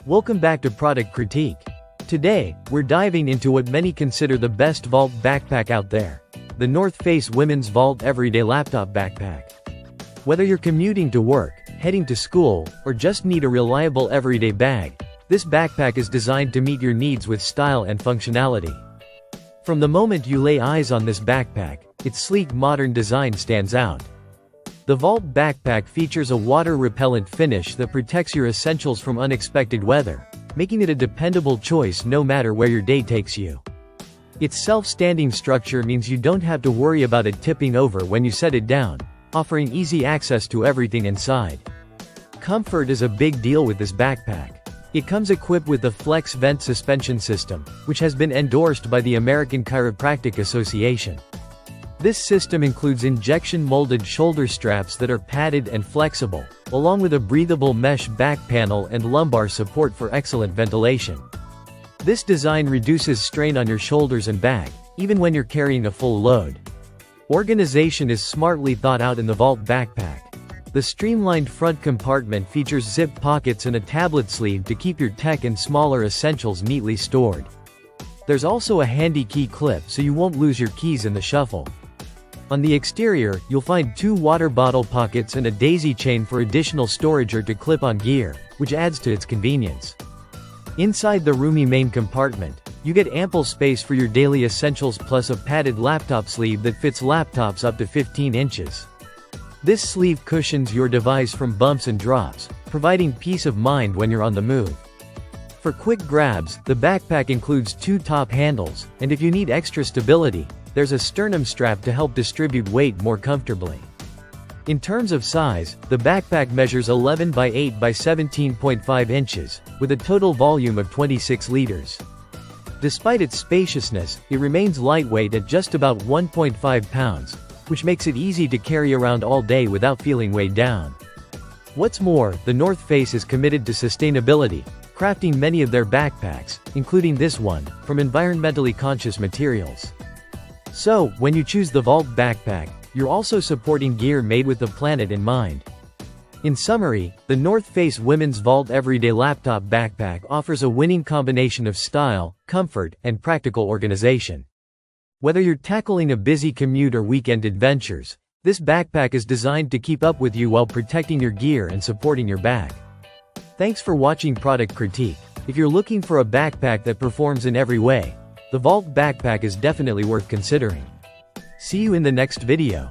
Welcome back to Product Critique. Today, we're diving into what many consider the best vault backpack out there, the North Face Women's Vault Everyday Laptop Backpack. Whether you're commuting to work, heading to school, or just need a reliable everyday bag, this backpack is designed to meet your needs with style and functionality. From the moment you lay eyes on this backpack, its sleek modern design stands out. The Vault backpack features a water-repellent finish that protects your essentials from unexpected weather, making it a dependable choice no matter where your day takes you. Its self-standing structure means you don't have to worry about it tipping over when you set it down, offering easy access to everything inside. Comfort is a big deal with this backpack. It comes equipped with the Flex Vent suspension system, which has been endorsed by the American Chiropractic Association. This system includes injection-molded shoulder straps that are padded and flexible, along with a breathable mesh back panel and lumbar support for excellent ventilation. This design reduces strain on your shoulders and back, even when you're carrying a full load. Organization is smartly thought out in the Vault backpack. The streamlined front compartment features zip pockets and a tablet sleeve to keep your tech and smaller essentials neatly stored. There's also a handy key clip so you won't lose your keys in the shuffle. On the exterior, you'll find 2 water bottle pockets and a daisy chain for additional storage or to clip on gear, which adds to its convenience. Inside the roomy main compartment, you get ample space for your daily essentials plus a padded laptop sleeve that fits laptops up to 15 inches. This sleeve cushions your device from bumps and drops, providing peace of mind when you're on the move. For quick grabs, the backpack includes 2 top handles, and if you need extra stability, there's a sternum strap to help distribute weight more comfortably. In terms of size, the backpack measures 11 by 8 by 17.5 inches, with a total volume of 26 liters. Despite its spaciousness, it remains lightweight at just about 1.5 pounds, which makes it easy to carry around all day without feeling weighed down. What's more, the North Face is committed to sustainability, crafting many of their backpacks, including this one, from environmentally conscious materials. So, when you choose the Vault backpack, you're also supporting gear made with the planet in mind. In summary, the North Face Women's Vault Everyday Laptop Backpack offers a winning combination of style, comfort, and practical organization. Whether you're tackling a busy commute or weekend adventures, this backpack is designed to keep up with you while protecting your gear and supporting your bag. Thanks for watching Product Critique. If you're looking for a backpack that performs in every way, the Vault backpack is definitely worth considering. See you in the next video.